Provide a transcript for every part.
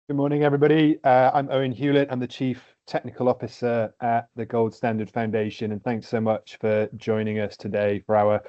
Good morning, everybody. I'm Owen Hewlett. I'm the Chief Technical Officer at the Gold Standard Foundation, and thanks so much for joining us today for our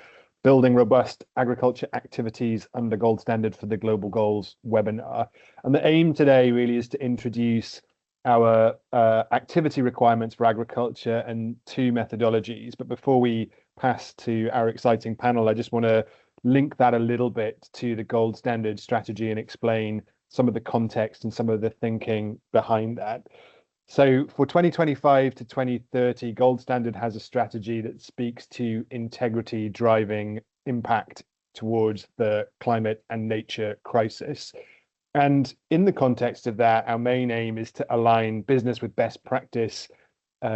Building Robust Agriculture Activities under Gold Standard for the Global Goals webinar. And the aim today really is to introduce our activity requirements for agriculture and two methodologies. But before we pass to our exciting panel, I just want to link that a little bit to the Gold Standard strategy and explain some of the context and some of the thinking behind that. So for 2025 to 2030, Gold Standard has a strategy that speaks to integrity driving impact towards the climate and nature crisis. And in the context of that, our main aim is to align business with best practice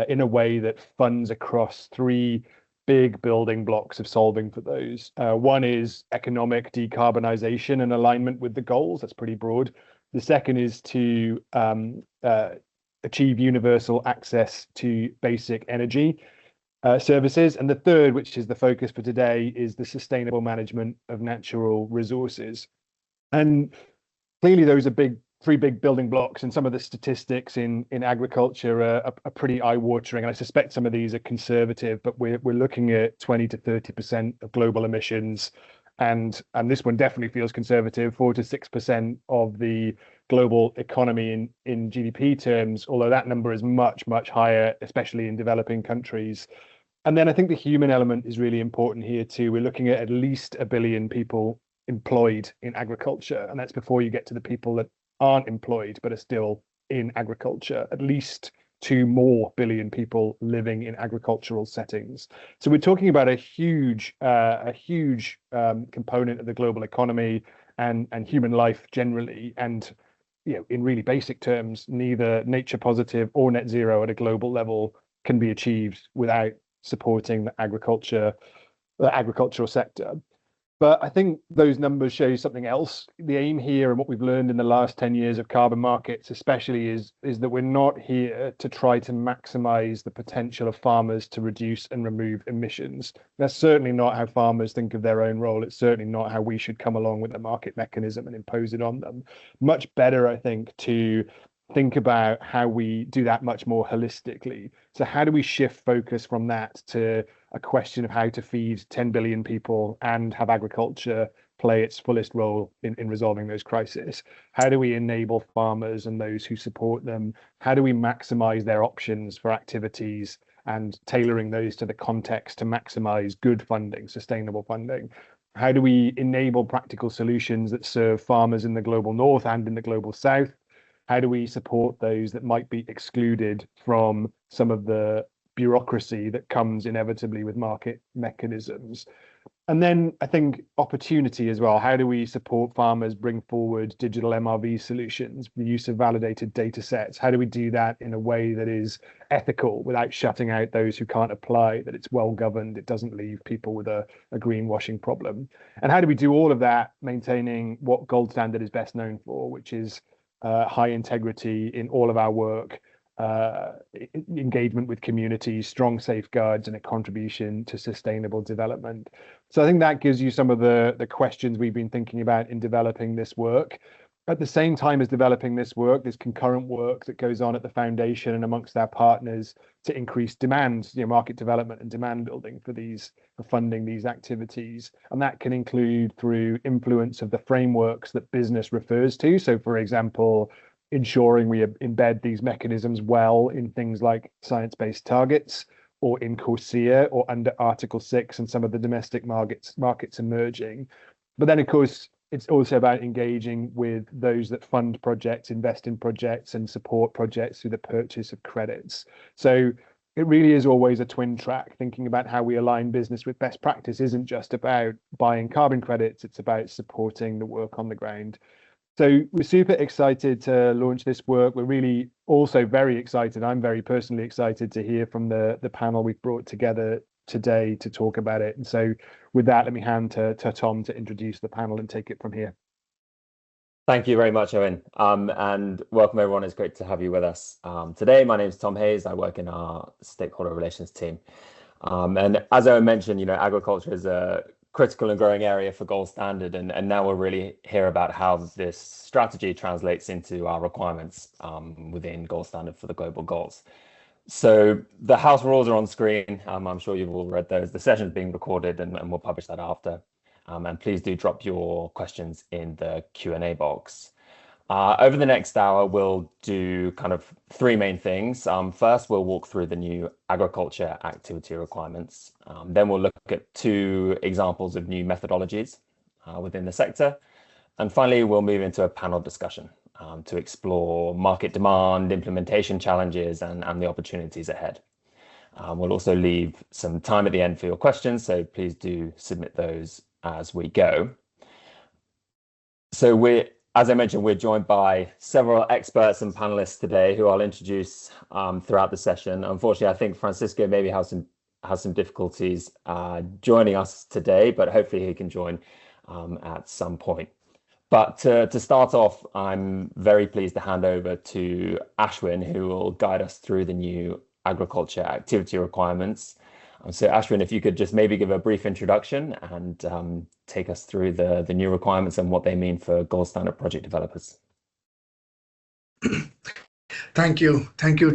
in a way that funds across three big building blocks of solving for those. One is economic decarbonization and alignment with the goals. That's pretty broad. The second is to achieve universal access to basic energy services. And the third, which is the focus for today, is the sustainable management of natural resources. And clearly those are three big building blocks, and some of the statistics in agriculture are pretty eye-watering. And I suspect some of these are conservative, but we're looking at 20 to 30% of global emissions, and this one definitely feels conservative, 4 to 6% of the global economy in GDP terms, although that number is much higher, especially in developing countries. And then I think the human element is really important here too. We're looking at least 1 billion people employed in agriculture, and that's before you get to the people that aren't employed but are still in agriculture. At least 2 more billion people living in agricultural settings. So we're talking about a huge component of the global economy and human life generally. And in really basic terms, neither nature positive or net zero at a global level can be achieved without supporting the agricultural sector. But I think those numbers show you something else. The aim here and what we've learned in the last 10 years of carbon markets especially is that we're not here to try to maximize the potential of farmers to reduce and remove emissions. That's certainly not how farmers think of their own role. It's certainly not how we should come along with the market mechanism and impose it on them. Much better, I think, to think about how we do that much more holistically. So how do we shift focus from that to a question of how to feed 10 billion people and have agriculture play its fullest role in resolving those crises? How do we enable farmers and those who support them? How do we maximize their options for activities and tailoring those to the context to maximize good funding, sustainable funding? How do we enable practical solutions that serve farmers in the global north and in the global south? How do we support those that might be excluded from some of the bureaucracy that comes inevitably with market mechanisms? And then I think opportunity as well. How do we support farmers bring forward digital MRV solutions, the use of validated data sets? How do we do that in a way that is ethical without shutting out those who can't apply, that it's well governed, it doesn't leave people with a greenwashing problem? And how do we do all of that maintaining what Gold Standard is best known for, which is high integrity in all of our work, engagement with communities, strong safeguards, and a contribution to sustainable development. So I think that gives you some of the questions we've been thinking about in developing this work. At the same time as developing this work, there's concurrent work that goes on at the foundation and amongst our partners to increase demand, market development and demand building for funding these activities. And that can include through influence of the frameworks that business refers to. So for example, ensuring we embed these mechanisms well in things like science-based targets, or in CORSIA, or under Article 6 and some of the domestic markets emerging. But then, of course, it's also about engaging with those that fund projects, invest in projects, and support projects through the purchase of credits. So it really is always a twin track. Thinking about how we align business with best practice isn't just about buying carbon credits, it's about supporting the work on the ground. So we're super excited to launch this work. We're really also very excited. I'm very personally excited to hear from the panel we've brought together today to talk about it. And so with that, let me hand to Tom to introduce the panel and take it from here. Thank you very much, Owen. And welcome, everyone. It's great to have you with us today. My name is Tom Hayes. I work in our stakeholder relations team. And as Owen mentioned, agriculture is a critical and growing area for Gold Standard, and now we'll really hear about how this strategy translates into our requirements within Gold Standard for the global goals. So the house rules are on screen. I'm sure you've all read those. The session is being recorded, and we'll publish that after. And please do drop your questions in the Q&A box. Over the next hour, we'll do kind of three main things. First, we'll walk through the new agriculture activity requirements. Then we'll look at two examples of new methodologies within the sector. And finally, we'll move into a panel discussion to explore market demand, implementation challenges, and the opportunities ahead. We'll also leave some time at the end for your questions, so please do submit those as we go. So as I mentioned, we're joined by several experts and panelists today who I'll introduce throughout the session. Unfortunately, I think Francisco maybe has some difficulties joining us today, but hopefully he can join at some point. But to start off, I'm very pleased to hand over to Ashwin, who will guide us through the new agriculture activity requirements. So Ashwin, if you could just maybe give a brief introduction and take us through the new requirements and what they mean for Gold Standard project developers. Thank you,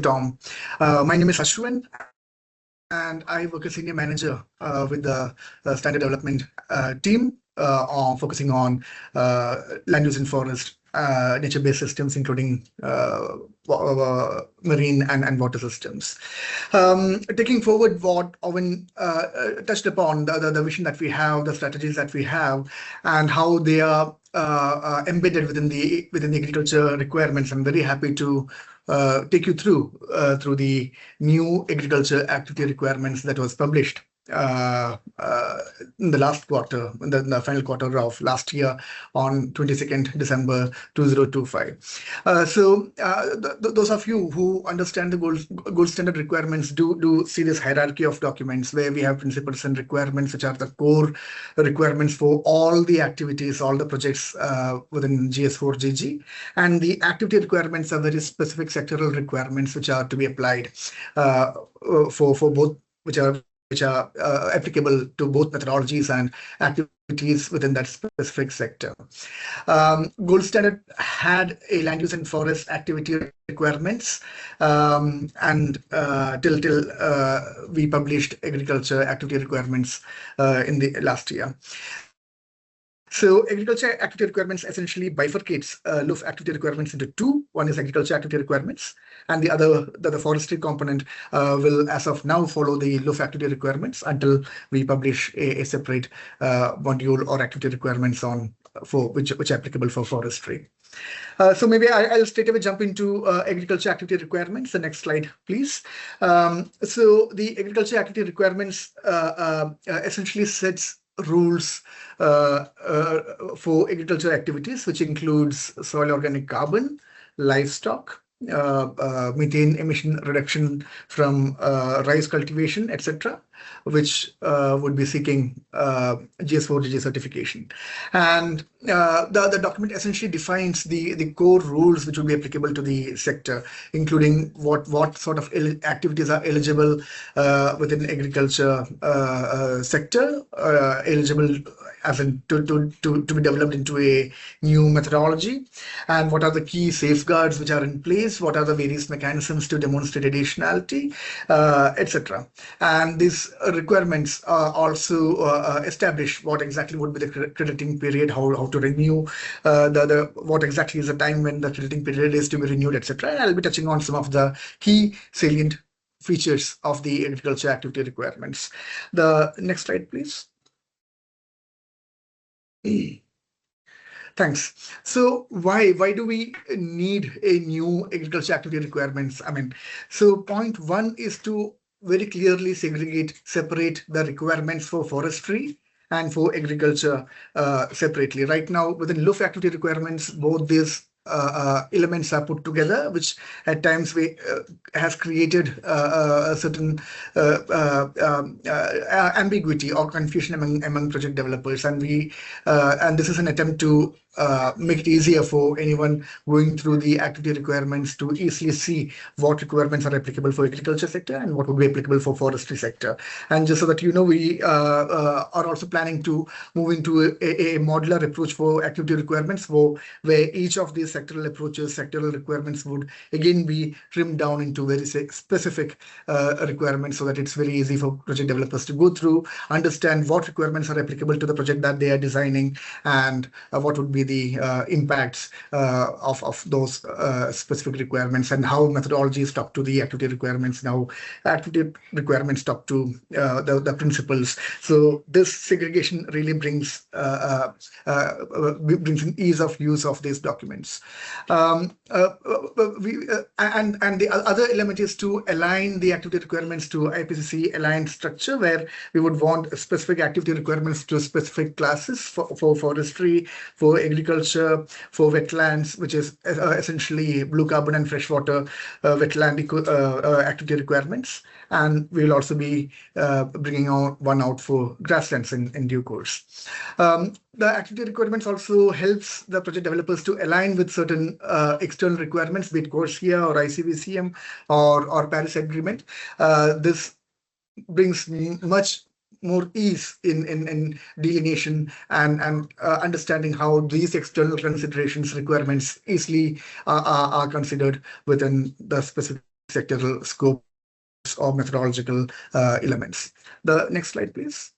Tom. My name is Ashwin, and I work as senior manager with the standard development team focusing on land use and forest, nature-based systems, including marine and water systems. Taking forward what Owen touched upon, the vision that we have, the strategies that we have, and how they are embedded within the agriculture requirements, I'm very happy to take you through the new agriculture activity requirements that was published in the last quarter, in the final quarter of last year on 22nd December 2025. Those of you who understand the gold standard requirements do see this hierarchy of documents where we have principles and requirements, which are the core requirements for all the activities, all the projects within GS4GG, and the activity requirements are very specific sectoral requirements which are to be applied for both, which are applicable to both methodologies and activities within that specific sector. Gold Standard had a land use and forest activity requirements, and till we published agriculture activity requirements in the last year. So agriculture activity requirements essentially bifurcates LUF activity requirements into two. One is agriculture activity requirements, and the other, the forestry component, will as of now follow the LUF activity requirements until we publish a separate module or activity requirements for which are applicable for forestry. So maybe I'll straight away jump into agriculture activity requirements. The next slide, please. So the agriculture activity requirements essentially sets rules for agricultural activities, which includes soil organic carbon, livestock, methane emission reduction from rice cultivation, etc., which would be seeking GS4GG certification. And the document essentially defines the core rules which will be applicable to the sector, including what sort of activities are eligible within agriculture sector, eligible as in to be developed into a new methodology, and what are the key safeguards which are in place, what are the various mechanisms to demonstrate additionality, etc. And these requirements also establish what exactly would be the crediting period, how to renew, what exactly is the time when the crediting period is to be renewed, etc. And I'll be touching on some of the key salient features of the agriculture activity requirements. The next slide, please. Thanks. So why do we need a new agriculture activity requirements? I mean, so point one is to very clearly separate the requirements for forestry and for agriculture separately. Right now, within LUF activity requirements, both these elements are put together, which at times has created a certain ambiguity or confusion among project developers, and this is an attempt to make it easier for anyone going through the activity requirements to easily see what requirements are applicable for agriculture sector and what would be applicable for forestry sector. And just so that you know, we are also planning to move into a modular approach for activity requirements, where each of these sectoral approaches, sectoral requirements would again be trimmed down into very specific requirements, so that it's very easy for project developers to go through, understand what requirements are applicable to the project that they are designing, and what would be the impacts of those specific requirements, and how methodologies talk to the activity requirements, now activity requirements talk to the principles. So this segregation really brings an ease of use of these documents. And the other element is to align the activity requirements to IPCC aligned structure, where we would want specific activity requirements to specific classes for forestry, for agriculture, for wetlands, which is essentially blue carbon and freshwater wetland activity requirements. And we will also be bringing one out for grasslands in due course. The activity requirements also helps the project developers to align with certain external requirements, be it CORSIA or ICVCM or Paris Agreement. This brings much more ease in delineation and understanding how these external considerations, requirements easily are considered within the specific sectoral scope or methodological elements. The next slide, please.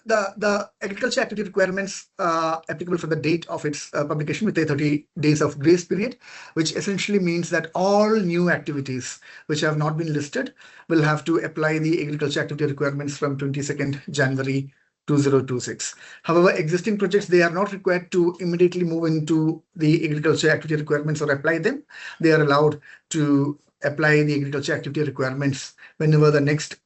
The agriculture activity requirements applicable from the date of its publication with a 30 days of grace period, which essentially means that all new activities which have not been listed will have to apply the agriculture activity requirements from 22nd January 2026. However, existing projects, they are not required to immediately move into the agriculture activity requirements or apply them. They are allowed to apply the agriculture activity requirements whenever the next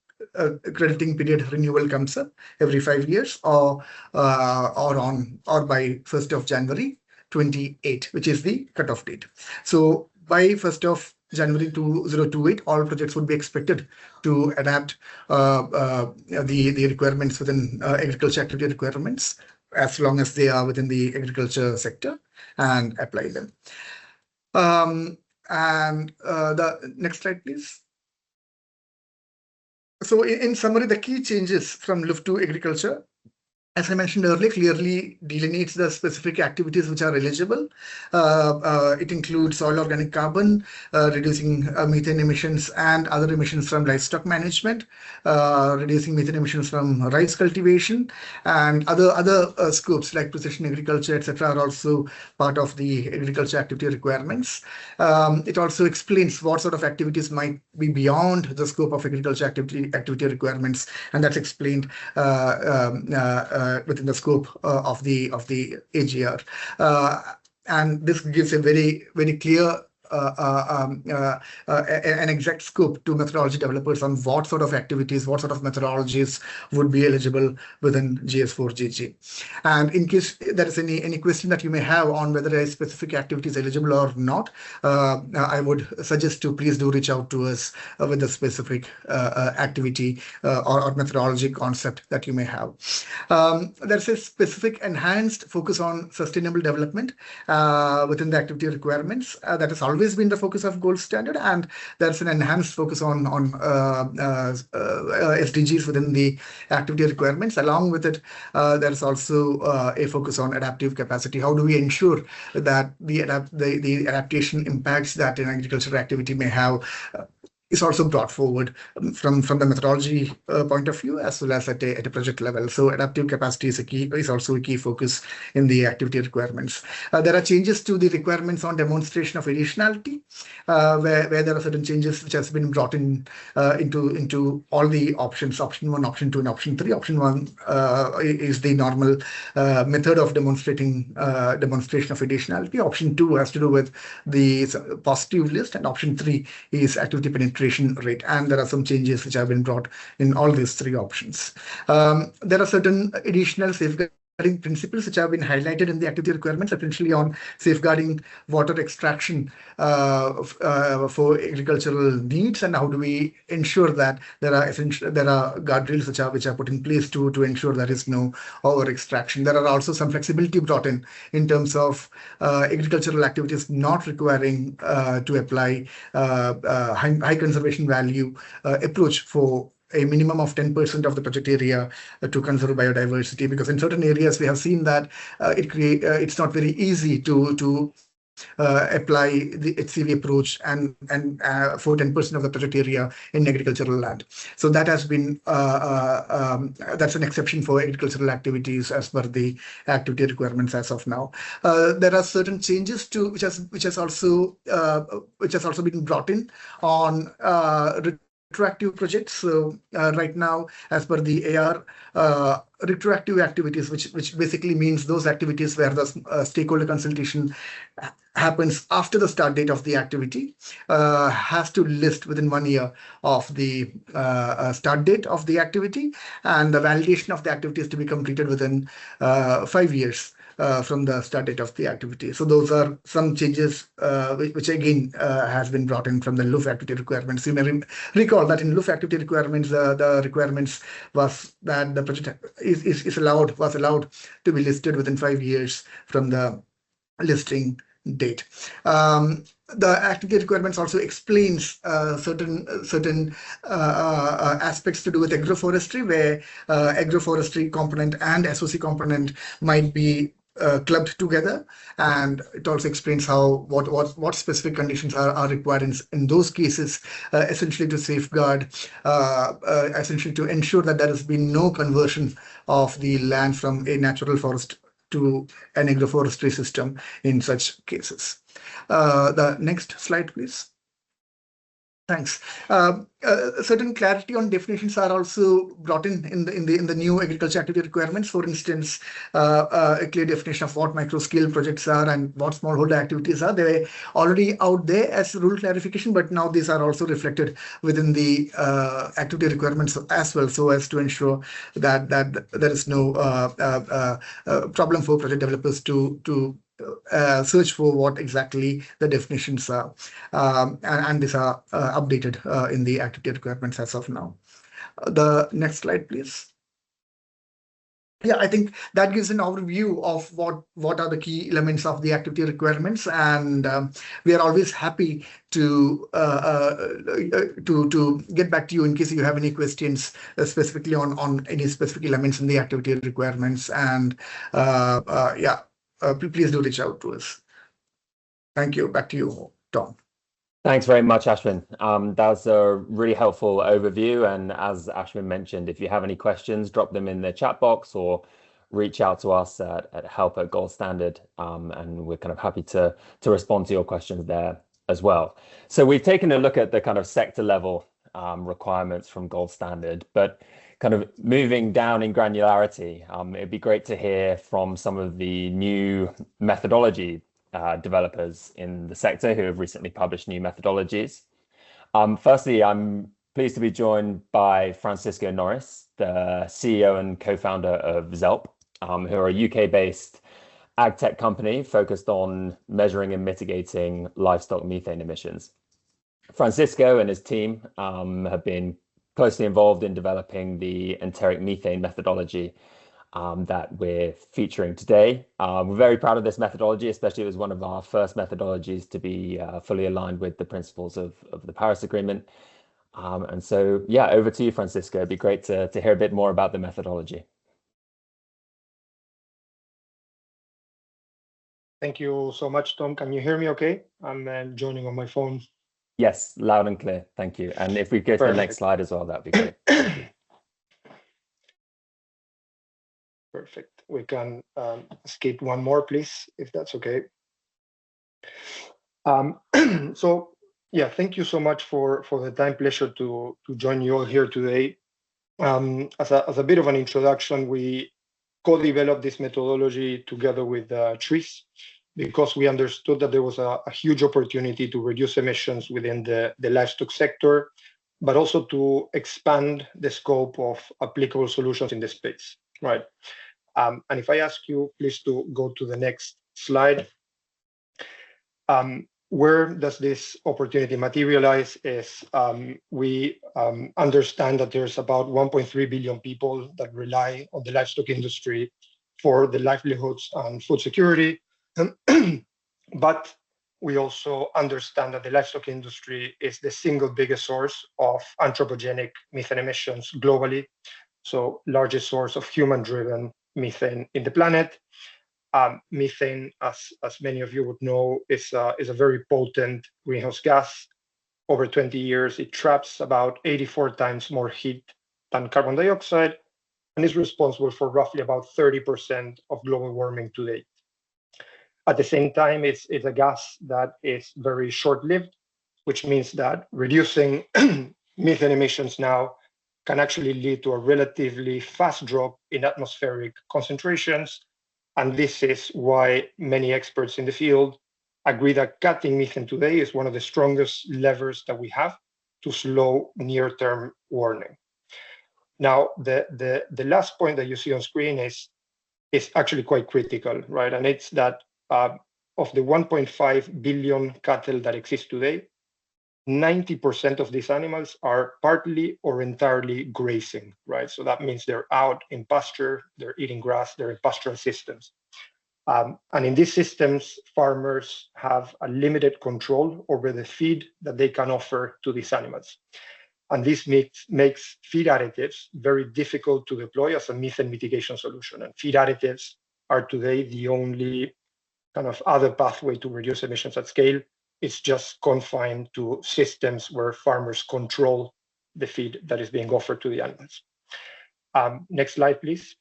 crediting period renewal comes up every 5 years, or by 1st of January 28, which is the cutoff date. So by 1st of January 2028, all projects would be expected to adapt the requirements within agriculture activity requirements, as long as they are within the agriculture sector, and apply them. The next slide, please. So in summary, the key changes from LUF to agriculture, as I mentioned earlier, clearly delineates the specific activities which are eligible. It includes soil organic carbon, reducing methane emissions and other emissions from livestock management, reducing methane emissions from rice cultivation, and other scopes like precision agriculture, etc., are also part of the agriculture activity requirements. It also explains what sort of activities might be beyond the scope of agriculture activity requirements, and that's explained within the scope of the AGR, and this gives a very clear an exact scope to methodology developers on what sort of activities, what sort of methodologies would be eligible within GS4GG. And in case there is any question that you may have on whether a specific activity is eligible or not, I would suggest to please do reach out to us with a specific activity or methodology concept that you may have. There's a specific enhanced focus on sustainable development within the activity requirements that is always been the focus of gold standard, and there's an enhanced focus on SDGs within the activity requirements. Along with it, there's also a focus on adaptive capacity. How do we ensure that the adaptation impacts that an agricultural activity may have is also brought forward from the methodology point of view, as well as at a project level. So adaptive capacity is also a key focus in the activity requirements. There are changes to the requirements on demonstration of additionality, where there are certain changes which has been brought in into all the options, option 1, option 2, and option 3. Option 1 is the normal method of demonstration of additionality. Option 2 has to do with the positive list, and option 3 is activity penetration rate. And there are some changes which have been brought in all these 3 options. There are certain additional safeguards principles which have been highlighted in the activity requirements, essentially on safeguarding water extraction for agricultural needs, and how do we ensure that there are guardrails which are put in place to ensure there is no over extraction. There are also some flexibility brought in terms of agricultural activities not requiring to apply high conservation value approach for a minimum of 10% of the project area to conserve biodiversity, because in certain areas we have seen that it's not very easy to apply the HCV approach and for 10% of the project area in agricultural land. So that has been that's an exception for agricultural activities as per the activity requirements as of now. There are certain changes to which has also been brought in on retroactive projects. So right now, as per the AR, retroactive activities, which basically means those activities where the stakeholder consultation happens after the start date of the activity, has to list within 1 year of the start date of the activity, and the validation of the activity is to be completed within 5 years. From the start date of the activity. So those are some changes which again has been brought in from the LUF activity requirements. You may recall that in LUF activity requirements, the requirements was that the project was allowed to be listed within 5 years from the listing date. The activity requirements also explains certain aspects to do with agroforestry, where agroforestry component and SOC component might be clubbed together, and it also explains what specific conditions are required in those cases, essentially to safeguard, essentially to ensure that there has been no conversion of the land from a natural forest to an agroforestry system in such cases. The next slide, please. Thanks. Certain clarity on definitions are also brought in the new agriculture activity requirements. For instance, a clear definition of what micro scale projects are and what smallholder activities are. They were already out there as rule clarification, but now these are also reflected within the activity requirements as well, so as to ensure that there is no problem for project developers to search for what exactly the definitions are, and these are updated in the activity requirements as of now. The next slide, please. Yeah, I think that gives an overview of what are the key elements of the activity requirements, and we are always happy to get back to you in case you have any questions specifically on any specific elements in the activity requirements, and yeah. Please do reach out to us. Thank you. Back to you, Tom. Thanks very much, Ashwin. That was a really helpful overview. And as Ashwin mentioned, if you have any questions, drop them in the chat box or reach out to us at help@goldstandard. And we're kind of happy to respond to your questions there as well. So we've taken a look at the kind of sector level requirements from Gold Standard, but kind of moving down in granularity, it'd be great to hear from some of the new methodology developers in the sector who have recently published new methodologies. Firstly, I'm pleased to be joined by Francisco Norris, the CEO and co-founder of Zelp, who are a UK-based ag tech company focused on measuring and mitigating livestock methane emissions. Francisco and his team have been closely involved in developing the enteric methane methodology that we're featuring today. We're very proud of this methodology, especially it was one of our first methodologies to be fully aligned with the principles of the Paris Agreement. And so, yeah, over to you, Francisco. It'd be great to hear a bit more about the methodology. Thank you so much, Tom. Can you hear me okay? I'm joining on my phone. Yes, loud and clear. Thank you. And if we go to the next slide as well, that'd be great. Perfect. We can skip one more, please, if that's okay. So, yeah, thank you so much for the time. Pleasure to join you all here today. As a bit of an introduction, we co-developed this methodology together with Tris, because we understood that there was a huge opportunity to reduce emissions within the livestock sector, but also to expand the scope of applicable solutions in the space, right? And if I ask you, please, to go to the next slide. Where does this opportunity materialize is we understand that there's about 1.3 billion people that rely on the livestock industry for the livelihoods and food security. But we also understand that the livestock industry is the single biggest source of anthropogenic methane emissions globally. So largest source of human-driven methane in the planet. Methane, as many of you would know, is a very potent greenhouse gas. Over 20 years, it traps about 84 times more heat than carbon dioxide, and is responsible for roughly about 30% of global warming today. At the same time, it's a gas that is very short-lived, which means that reducing methane emissions now can actually lead to a relatively fast drop in atmospheric concentrations. And this is why many experts in the field agree that cutting methane today is one of the strongest levers that we have to slow near-term warming. Now, the last point that you see on screen is actually quite critical, right? And it's that of the 1.5 billion cattle that exist today, 90% of these animals are partly or entirely grazing, right? So that means they're out in pasture, they're eating grass, they're in pastoral systems. And in these systems, farmers have a limited control over the feed that they can offer to these animals. And this makes feed additives very difficult to deploy as a methane mitigation solution. And feed additives are today the only kind of other pathway to reduce emissions at scale. It's just confined to systems where farmers control the feed that is being offered to the animals. Next slide, please.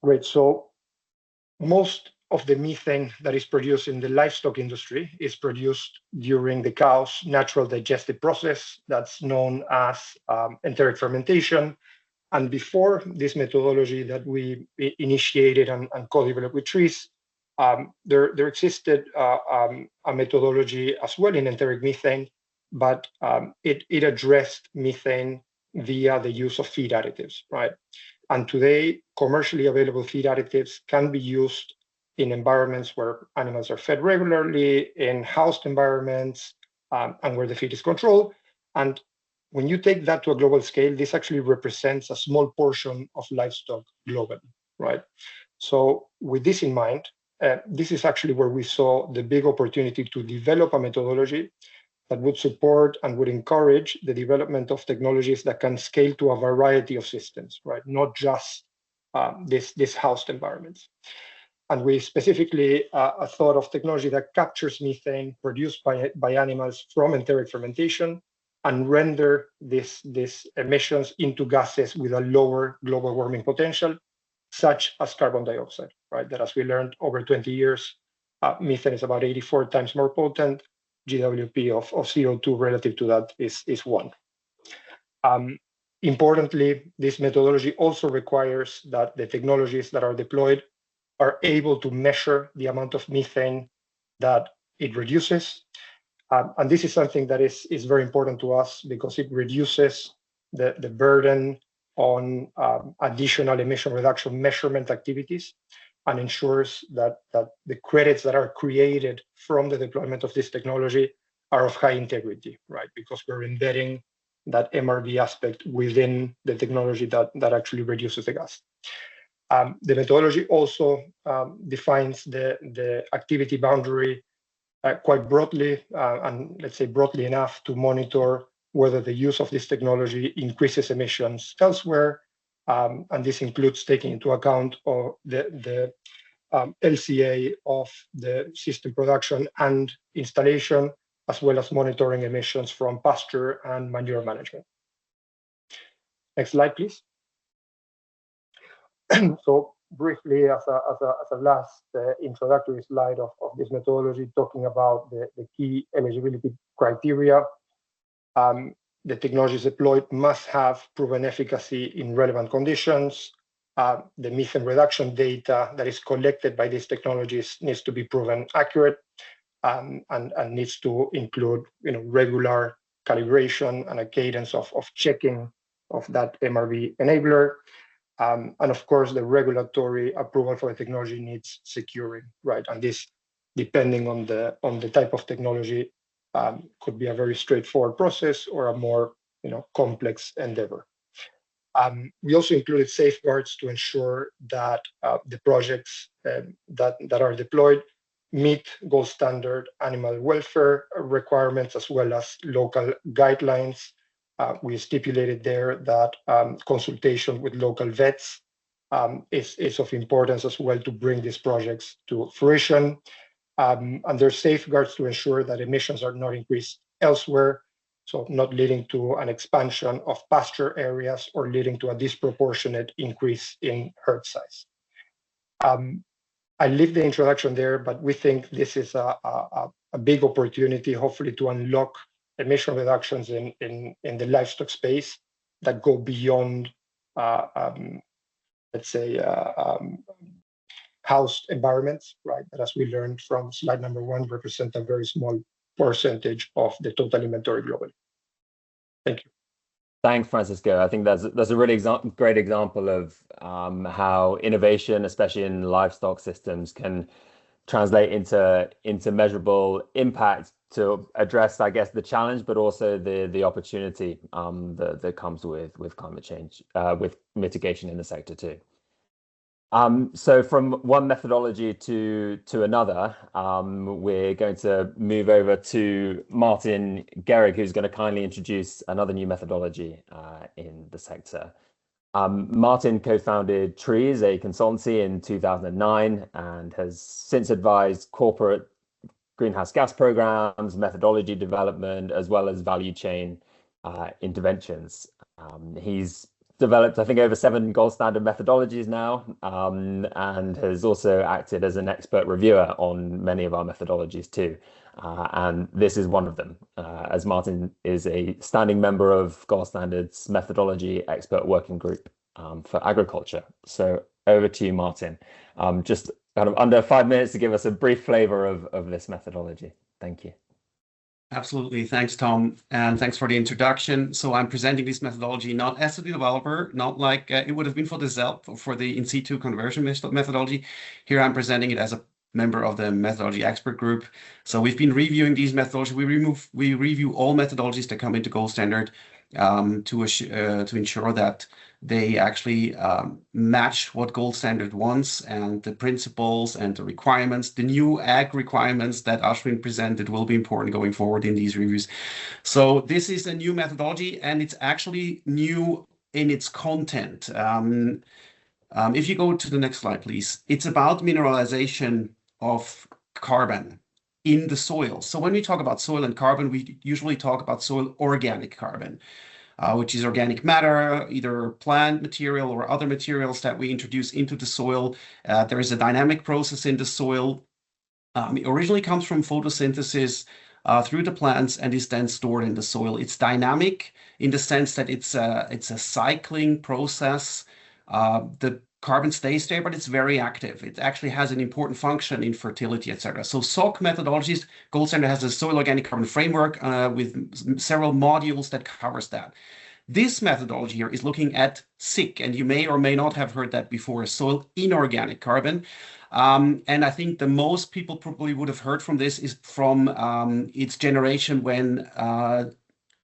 Great. So most of the methane that is produced in the livestock industry is produced during the cow's natural digestive process that's known as enteric fermentation. And before this methodology that we initiated and co-developed with trees, there existed a methodology as well in enteric methane, but it addressed methane via the use of feed additives, right? And today, commercially available feed additives can be used in environments where animals are fed regularly, in housed environments, and where the feed is controlled. And when you take that to a global scale, this actually represents a small portion of livestock globally, right? So with this in mind, this is actually where we saw the big opportunity to develop a methodology that would support and would encourage the development of technologies that can scale to a variety of systems, right? Not just this housed environments. And we specifically thought of technology that captures methane produced by animals from enteric fermentation and render these emissions into gases with a lower global warming potential, such as carbon dioxide, right? That, as we learned over 20 years, methane is about 84 times more potent. GWP of CO2 relative to that is 1. Importantly, this methodology also requires that the technologies that are deployed are able to measure the amount of methane that it reduces. And this is something that is very important to us because it reduces the burden on additional emission reduction measurement activities and ensures that the credits that are created from the deployment of this technology are of high integrity, right? Because we're embedding that MRV aspect within the technology that actually reduces the gas. The methodology also defines the activity boundary quite broadly, and let's say broadly enough to monitor whether the use of this technology increases emissions elsewhere. And this includes taking into account the LCA of the system production and installation, as well as monitoring emissions from pasture and manure management. Next slide, please. So briefly, as a last introductory slide of this methodology, talking about the key eligibility criteria. The technologies deployed must have proven efficacy in relevant conditions. The methane reduction data that is collected by these technologies needs to be proven accurate and needs to include regular calibration and a cadence of checking of that MRV enabler. And of course, the regulatory approval for the technology needs securing, right? And this, depending on the type of technology, could be a very straightforward process or a more complex endeavor. We also included safeguards to ensure that the projects that are deployed meet gold standard animal welfare requirements as well as local guidelines. We stipulated there that consultation with local vets is of importance as well to bring these projects to fruition. And there's safeguards to ensure that emissions are not increased elsewhere, so not leading to an expansion of pasture areas or leading to a disproportionate increase in herd size. I leave the introduction there, but we think this is a big opportunity, hopefully, to unlock emission reductions in the livestock space that go beyond, let's say, housed environments, right? That, as we learned from slide number 1, represent a very small percentage of the total inventory globally. Thank you. Thanks, Francisco. I think that's a really great example of how innovation, especially in livestock systems, can translate into measurable impact to address, I guess, the challenge, but also the opportunity that comes with climate change, with mitigation in the sector too. So from one methodology to another, we're going to move over to Martin Gehrig, who's going to kindly introduce another new methodology in the sector. Martin co-founded Trees, a consultancy, in 2009 and has since advised corporate greenhouse gas programs, methodology development, as well as value chain interventions. He's developed, I think, over 7 gold standard methodologies now, and has also acted as an expert reviewer on many of our methodologies too. And this is one of them, as Martin is a standing member of Gold Standard's Methodology Expert Working Group for Agriculture. So over to you, Martin. Just kind of under 5 minutes to give us a brief flavor of this methodology. Thank you. Absolutely. Thanks, Tom. And thanks for the introduction. So I'm presenting this methodology not as a developer, not like it would have been for the ZELP, for the in situ conversion methodology. Here I'm presenting it as a member of the methodology expert group. So we've been reviewing these methodologies. We review all methodologies that come into gold standard to ensure that they actually match what gold standard wants, and the principles and the requirements, the new ag requirements that Ashwin presented will be important going forward in these reviews. So this is a new methodology, and it's actually new in its content. If you go to the next slide, please. It's about mineralization of carbon in the soil. So when we talk about soil and carbon, we usually talk about soil organic carbon, which is organic matter, either plant material or other materials that we introduce into the soil. There is a dynamic process in the soil. It originally comes from photosynthesis through the plants and is then stored in the soil. It's dynamic in the sense that it's a cycling process. The carbon stays there, but it's very active. It actually has an important function in fertility, etc. So SOC methodologies, Gold Standard has a soil organic carbon framework with several modules that covers that. This methodology here is looking at SIC, and you may or may not have heard that before, soil inorganic carbon. And I think the most people probably would have heard from this is from its generation when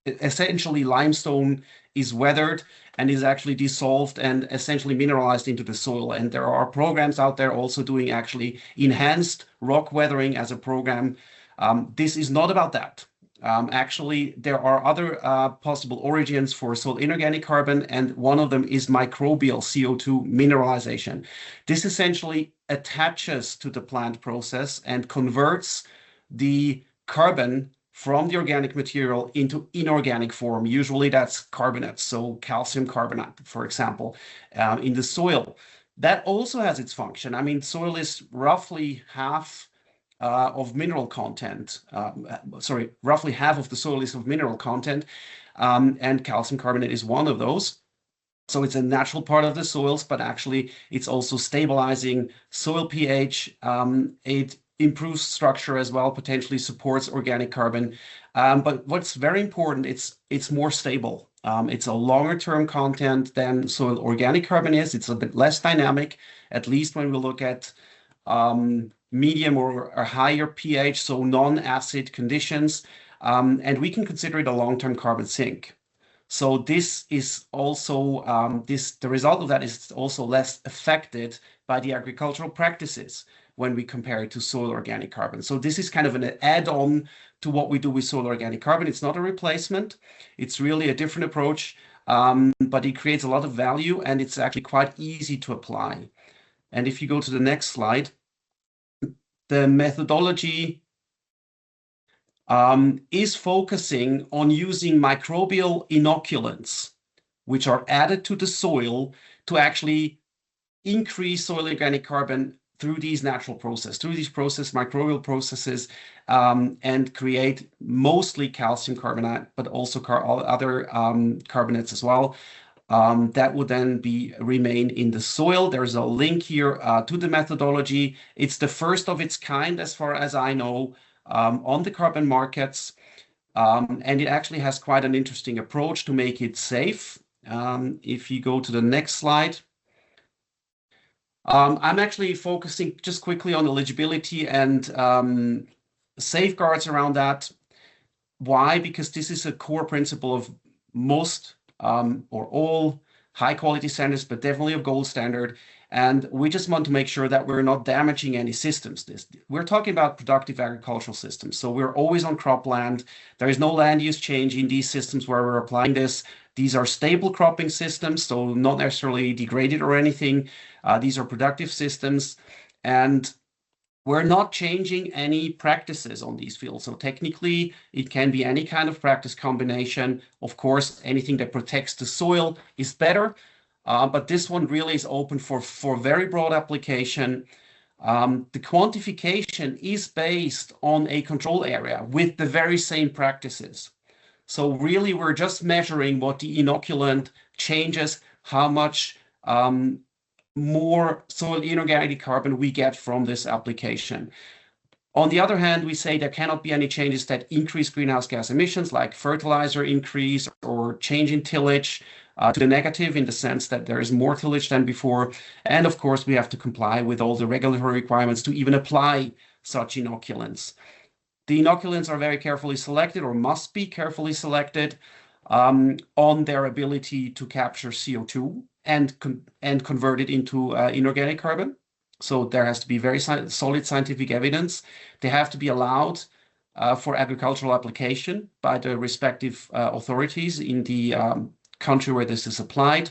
essentially limestone is weathered and is actually dissolved and essentially mineralized into the soil. And there are programs out there also doing actually enhanced rock weathering as a program. This is not about that. Actually, there are other possible origins for soil inorganic carbon, and one of them is microbial CO2 mineralization. This essentially attaches to the plant process and converts the carbon from the organic material into inorganic form. Usually that's carbonates, so calcium carbonate, for example, in the soil. That also has its function. I mean, soil is roughly half of mineral content. Roughly half of the soil is of mineral content, and calcium carbonate is one of those. So it's a natural part of the soils, but actually it's also stabilizing soil pH. It improves structure as well, potentially supports organic carbon. But what's very important, it's more stable. It's a longer term content than soil organic carbon is. It's a bit less dynamic, at least when we look at medium or higher pH, so non-acid conditions. And we can consider it a long-term carbon sink. So this is also, the result of that is also less affected by the agricultural practices when we compare it to soil organic carbon. So this is kind of an add-on to what we do with soil organic carbon. It's not a replacement. It's really a different approach, but it creates a lot of value and it's actually quite easy to apply. And if you go to the next slide, the methodology is focusing on using microbial inoculants, which are added to the soil to actually increase soil organic carbon through these natural processes, microbial processes, and create mostly calcium carbonate, but also other carbonates as well. That would then remain in the soil. There's a link here to the methodology. It's the first of its kind, as far as I know, on the carbon markets. And it actually has quite an interesting approach to make it safe. If you go to the next slide. I'm actually focusing just quickly on eligibility and safeguards around that. Why? Because this is a core principle of most or all high quality standards, but definitely of gold standard. And we just want to make sure that we're not damaging any systems. We're talking about productive agricultural systems. So we're always on cropland. There is no land use change in these systems where we're applying this. These are stable cropping systems, so not necessarily degraded or anything. These are productive systems. And we're not changing any practices on these fields. So technically, it can be any kind of practice combination. Of course, anything that protects the soil is better. But this one really is open for very broad application. The quantification is based on a control area with the very same practices. So really, we're just measuring what the inoculant changes, how much more soil inorganic carbon we get from this application. On the other hand, we say there cannot be any changes that increase greenhouse gas emissions, like fertilizer increase or change in tillage to the negative, in the sense that there is more tillage than before. And of course, we have to comply with all the regulatory requirements to even apply such inoculants. The inoculants are very carefully selected, or must be carefully selected, on their ability to capture CO2 and convert it into inorganic carbon. So there has to be very solid scientific evidence. They have to be allowed for agricultural application by the respective authorities in the country where this is applied.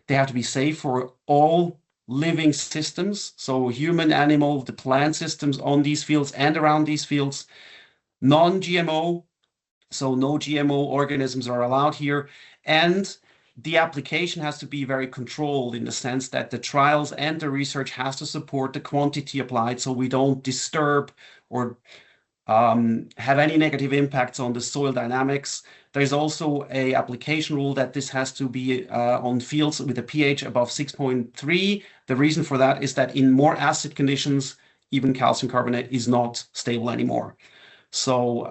They have to be safe for all living systems, so human, animal, the plant systems on these fields and around these fields. Non-GMO, so no GMO organisms are allowed here. And the application has to be very controlled, in the sense that the trials and the research has to support the quantity applied, so we don't disturb or have any negative impacts on the soil dynamics. There's also an application rule that this has to be on fields with a pH above 6.3. The reason for that is that in more acid conditions, even calcium carbonate is not stable anymore. So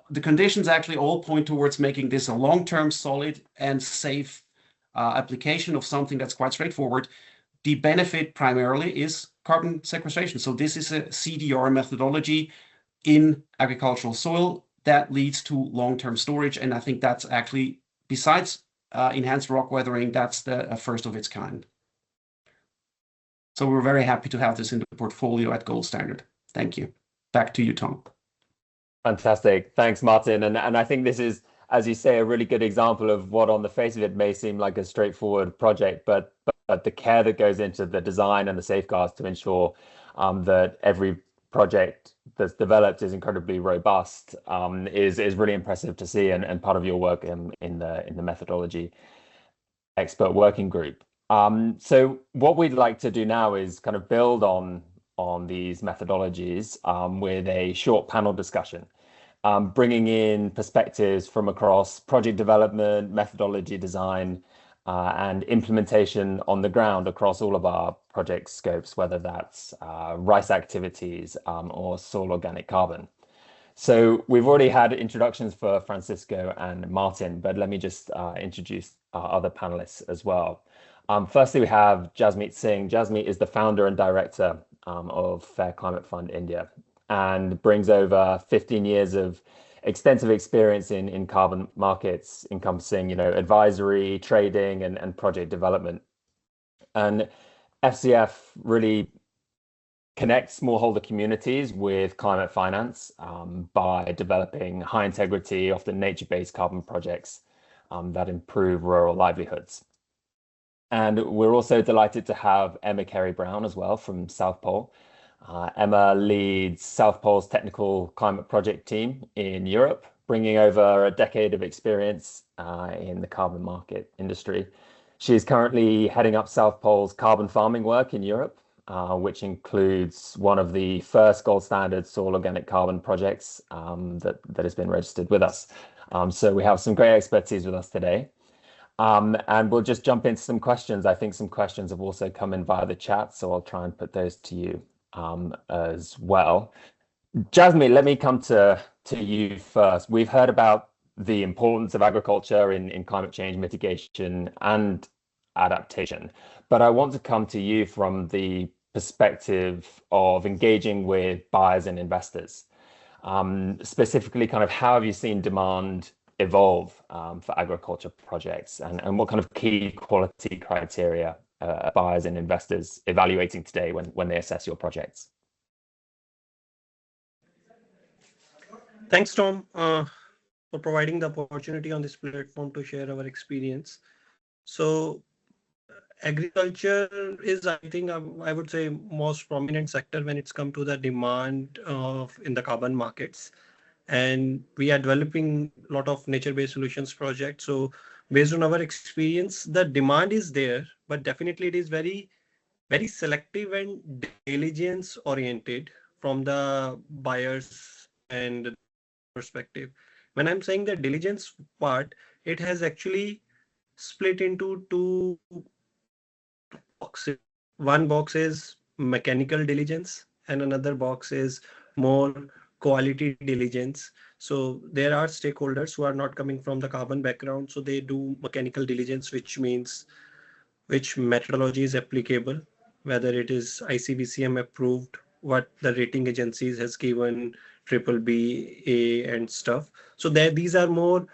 the conditions actually all point towards making this a long-term, solid and safe application of something that's quite straightforward. The benefit primarily is carbon sequestration. So this is a CDR methodology in agricultural soil that leads to long-term storage. And I think that's actually, besides enhanced rock weathering, that's the first of its kind. So we're very happy to have this in the portfolio at Gold Standard. Thank you. Back to you, Tom. Fantastic. Thanks, Martin. And I think this is, as you say, a really good example of what on the face of it may seem like a straightforward project, but the care that goes into the design and the safeguards to ensure that every project that's developed is incredibly robust is really impressive to see, and part of your work in the methodology expert working group. So what we'd like to do now is kind of build on these methodologies with a short panel discussion, bringing in perspectives from across project development, methodology design, and implementation on the ground across all of our project scopes, whether that's rice activities or soil organic carbon. So we've already had introductions for Francisco and Martin, but let me just introduce our other panelists as well. Firstly, we have Jasmeet Singh. Jasmeet is the founder and director of Fair Climate Fund India and brings over 15 years of extensive experience in carbon markets, encompassing, advisory, trading, and project development. And FCF really connects smallholder communities with climate finance by developing high integrity, often nature-based carbon projects that improve rural livelihoods. And we're also delighted to have Emma Carey-Brown as well from South Pole. Emma leads South Pole's technical climate project team in Europe, bringing over a decade of experience in the carbon market industry. She is currently heading up South Pole's carbon farming work in Europe, which includes one of the first gold standard soil organic carbon projects that has been registered with us. So we have some great expertise with us today. And we'll just jump into some questions. I think some questions have also come in via the chat, so I'll try and put those to you as well. Jasmeet, let me come to you first. We've heard about the importance of agriculture in climate change mitigation and adaptation, but I want to come to you from the perspective of engaging with buyers and investors. Specifically, kind of how have you seen demand evolve for agriculture projects, and what kind of key quality criteria are buyers and investors evaluating today when they assess your projects? Thanks, Tom, for providing the opportunity on this platform to share our experience. So agriculture is, I think, I would say, most prominent sector when it's come to the demand in the carbon markets. And we are developing a lot of nature-based solutions projects. So based on our experience, the demand is there, but definitely it is very, very selective and diligence oriented from the buyers and perspective. When I'm saying the diligence part, it has actually split into two boxes. One box is mechanical diligence and another box is more quality diligence. So there are stakeholders who are not coming from the carbon background, so they do mechanical diligence, which means which methodology is applicable, whether it is ICBCM approved, what the rating agencies has given, triple B, A and stuff. So these are more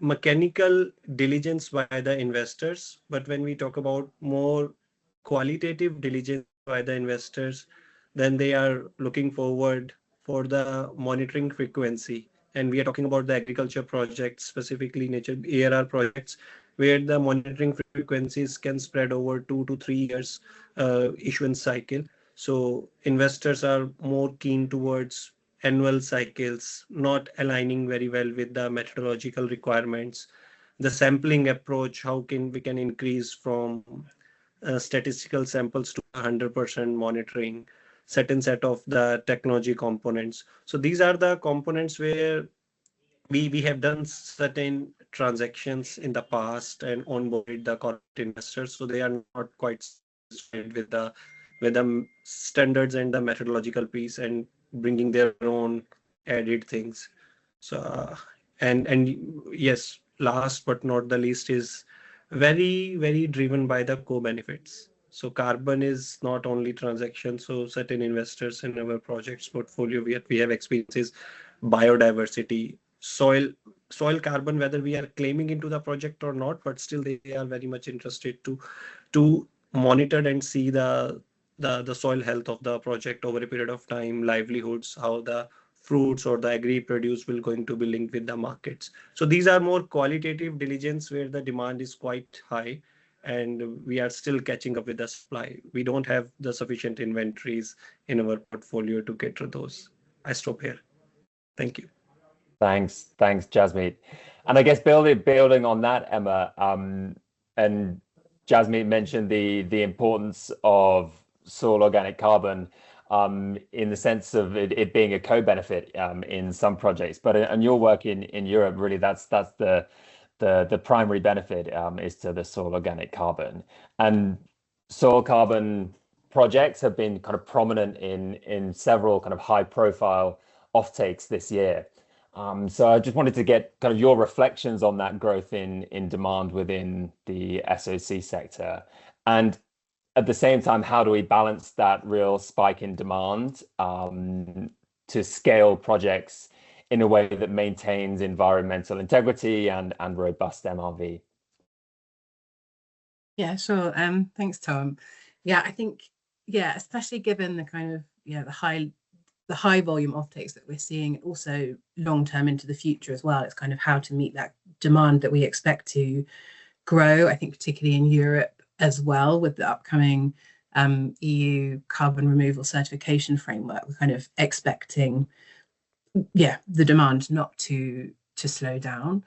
mechanical diligence by the investors. But when we talk about more qualitative diligence by the investors, then they are looking forward for the monitoring frequency. And we are talking about the agriculture projects, specifically nature ARR projects, where the monitoring frequencies can spread over 2 to 3 years issuance cycle. So investors are more keen towards annual cycles, not aligning very well with the methodological requirements. The sampling approach, how we can increase from statistical samples to 100% monitoring, certain set of the technology components. So these are the components where we have done certain transactions in the past and onboarded the corporate investors, so they are not quite satisfied with the standards and the methodological piece and bringing their own added things. So and yes, last but not the least is very, very driven by the co-benefits. So carbon is not only transaction. So certain investors in our projects portfolio, we have experiences, biodiversity, soil carbon, whether we are claiming into the project or not, but still they are very much interested to monitor and see the soil health of the project over a period of time, livelihoods, how the fruits or the agri produce will going to be linked with the markets. So these are more qualitative diligence where the demand is quite high and we are still catching up with the supply. We don't have the sufficient inventories in our portfolio to cater those. I stop here. Thank you. Thanks, Jasmeet. And I guess building on that, Emma, and Jasmeet mentioned the importance of soil organic carbon in the sense of it being a co-benefit in some projects, but in your work in Europe, really that's the primary benefit is to the soil organic carbon. And soil carbon projects have been kind of prominent in several kind of high profile offtakes this year. So I just wanted to get kind of your reflections on that growth in demand within the SOC sector. And at the same time, how do we balance that real spike in demand to scale projects in a way that maintains environmental integrity and robust MRV? Yeah, sure. Thanks, Tom. Yeah, I think, yeah, especially given the kind of, the high volume offtakes that we're seeing, also long term into the future as well. It's kind of how to meet that demand that we expect to grow, I think particularly in Europe as well, with the upcoming EU carbon removal certification framework. We're kind of expecting, the demand not to slow down.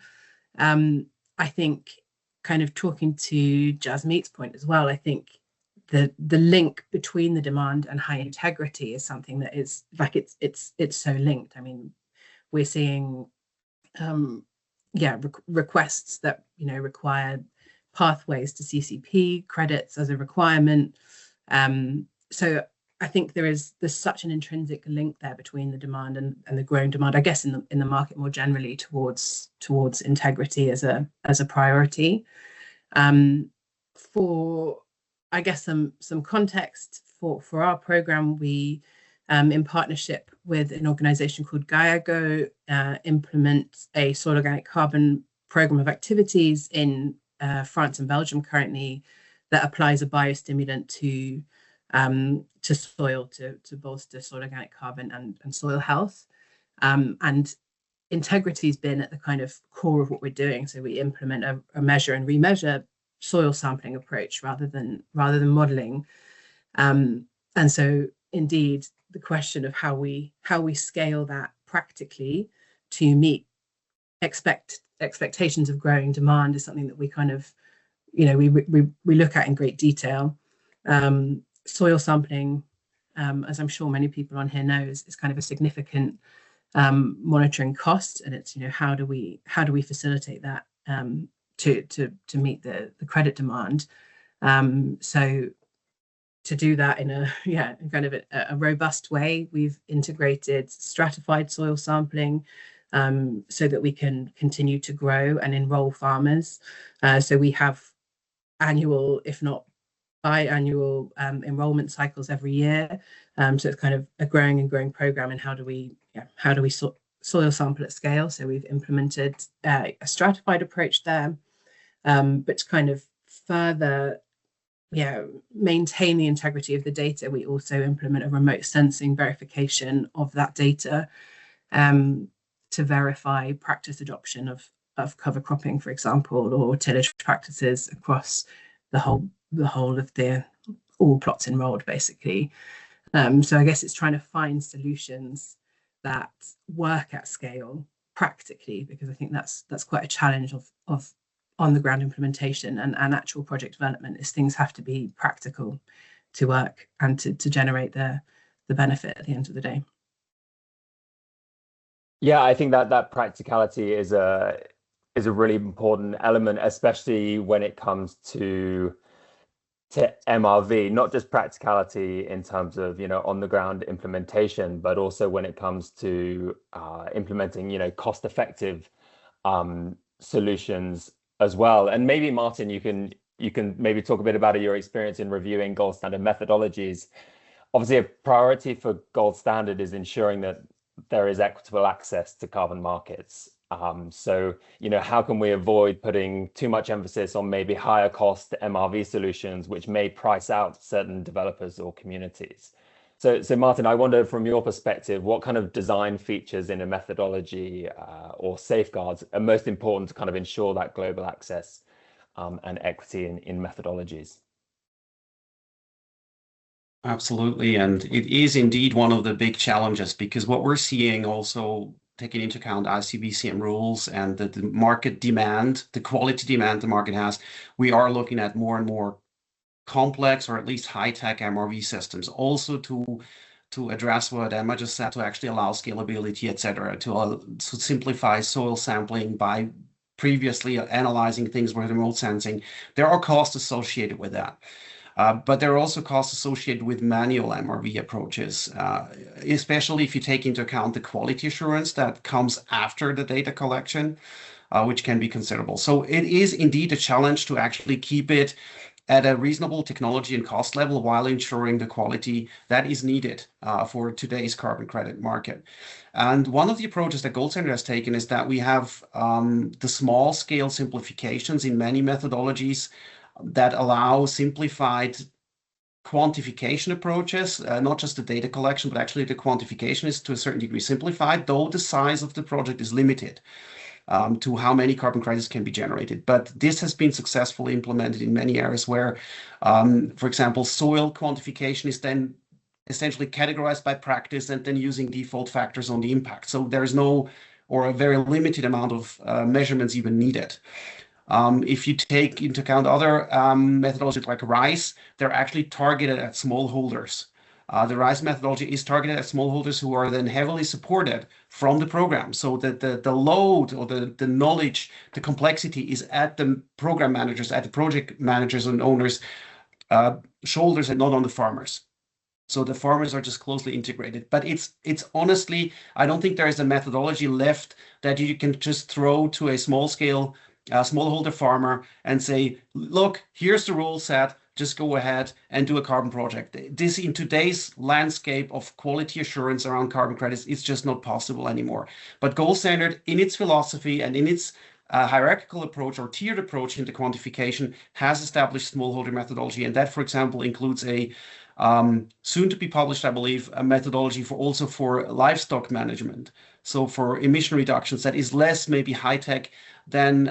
I think kind of talking to Jasmeet's point as well, I think the link between the demand and high integrity is something that is like it's so linked. I mean, we're seeing requests that require pathways to CCP credits as a requirement. So I think there's such an intrinsic link there between the demand and the growing demand, I guess, in the market more generally towards integrity as a priority. For I guess some context for our program, we in partnership with an organization called GAIA-GO implement a soil organic carbon program of activities in France and Belgium currently that applies a biostimulant to soil to bolster soil organic carbon and soil health. And integrity has been at the kind of core of what we're doing. So we implement a measure and remeasure soil sampling approach rather than modeling. And so indeed, the question of how we scale that practically to meet expectations of growing demand is something that we kind of, we look at in great detail. Soil sampling, as I'm sure many people on here know, is kind of a significant monitoring cost, and it's how do we facilitate that to meet the credit demand. So to do that in a kind of a robust way, we've integrated stratified soil sampling so that we can continue to grow and enroll farmers. So we have annual, if not biannual, enrollment cycles every year. So it's kind of a growing program. And how do we soil sample at scale? So we've implemented a stratified approach there, but to kind of further maintain the integrity of the data, we also implement a remote sensing verification of that data to verify practice adoption of cover cropping, for example, or tillage practices across the whole of all plots enrolled, basically. So I guess it's trying to find solutions that work at scale practically, because I think that's quite a challenge of on the ground implementation and actual project development, is things have to be practical to work and to generate the benefit at the end of the day. Yeah, I think that practicality is a really important element, especially when it comes to MRV, not just practicality in terms of on the ground implementation, but also when it comes to implementing cost effective solutions as well. And maybe Martin, you can maybe talk a bit about your experience in reviewing gold standard methodologies. Obviously, a priority for gold standard is ensuring that there is equitable access to carbon markets. So, how can we avoid putting too much emphasis on maybe higher cost MRV solutions, which may price out certain developers or communities? So Martin, I wonder from your perspective, what kind of design features in a methodology or safeguards are most important to kind of ensure that global access and equity in methodologies? Absolutely. And it is indeed one of the big challenges, because what we're seeing, also taking into account ICBCM rules and the market demand, the quality demand the market has, we are looking at more and more complex, or at least high-tech MRV systems, also to address what Emma just said, to actually allow scalability, etc., to simplify soil sampling by previously analyzing things with remote sensing. There are costs associated with that. But there are also costs associated with manual MRV approaches, especially if you take into account the quality assurance that comes after the data collection, which can be considerable. So it is indeed a challenge to actually keep it at a reasonable technology and cost level while ensuring the quality that is needed for today's carbon credit market. And one of the approaches that Gold Standard has taken is that we have the small scale simplifications in many methodologies that allow simplified quantification approaches, not just the data collection, but actually the quantification is to a certain degree simplified, though the size of the project is limited to how many carbon credits can be generated. But this has been successfully implemented in many areas where, for example, soil quantification is then essentially categorized by practice and then using default factors on the impact. So there's no, or a very limited amount of measurements even needed. If you take into account other methodologies like RISE, they're actually targeted at smallholders. The RISE methodology is targeted at smallholders who are then heavily supported from the program, so that the load or the knowledge, the complexity is at the program managers, at the project managers and owners' shoulders and not on the farmers. So the farmers are just closely integrated. But it's honestly, I don't think there is a methodology left that you can just throw to a small-scale smallholder farmer and say, look, here's the rule set, just go ahead and do a carbon project. This, in today's landscape of quality assurance around carbon credits, is just not possible anymore. But Gold Standard, in its philosophy and in its hierarchical approach or tiered approach into quantification, has established smallholder methodology. And that, for example, includes a soon to be published, I believe, a methodology for livestock management. So for emission reductions, that is less maybe high tech than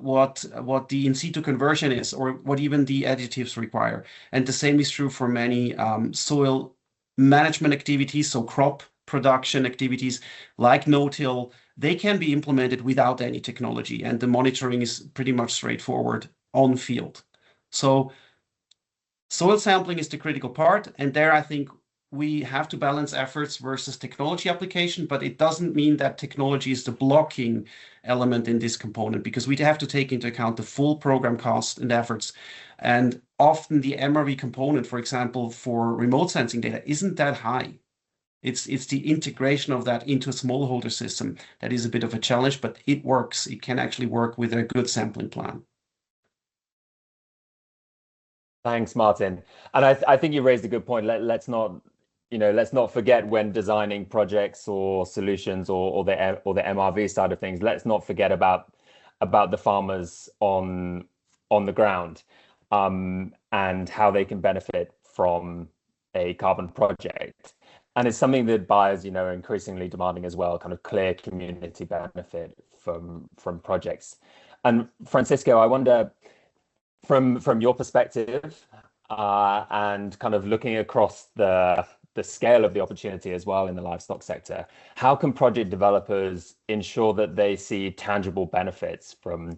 what the in situ conversion is, or what even the additives require. And the same is true for many soil management activities, so crop production activities like no-till. They can be implemented without any technology, and the monitoring is pretty much straightforward on field. So soil sampling is the critical part, and there I think we have to balance efforts versus technology application, but it doesn't mean that technology is the blocking element in this component, because we have to take into account the full program cost and efforts. And often the MRV component, for example, for remote sensing data, isn't that high. It's the integration of that into a smallholder system that is a bit of a challenge, but it works. It can actually work with a good sampling plan. Thanks, Martin. And I think you raised a good point. Let's not forget when designing projects or solutions or the MRV side of things. Let's not forget about the farmers on the ground and how they can benefit from a carbon project. And it's something that buyers, are increasingly demanding as well, kind of clear community benefit from projects. And Francisco, I wonder, from your perspective, and kind of looking across the scale of the opportunity as well in the livestock sector, how can project developers ensure that they see tangible benefits from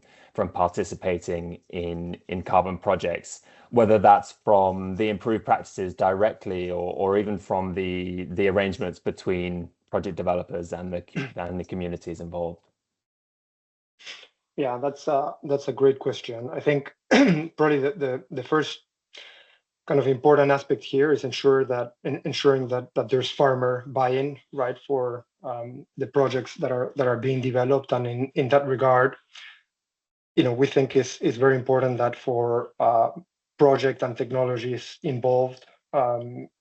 participating in carbon projects, whether that's from the improved practices directly or even from the arrangements between project developers and the communities involved? Yeah, that's a great question. I think probably the first kind of important aspect here is ensuring that there's farmer buy-in, right, for the projects that are being developed. And in that regard, we think is very important that for project and technologies involved,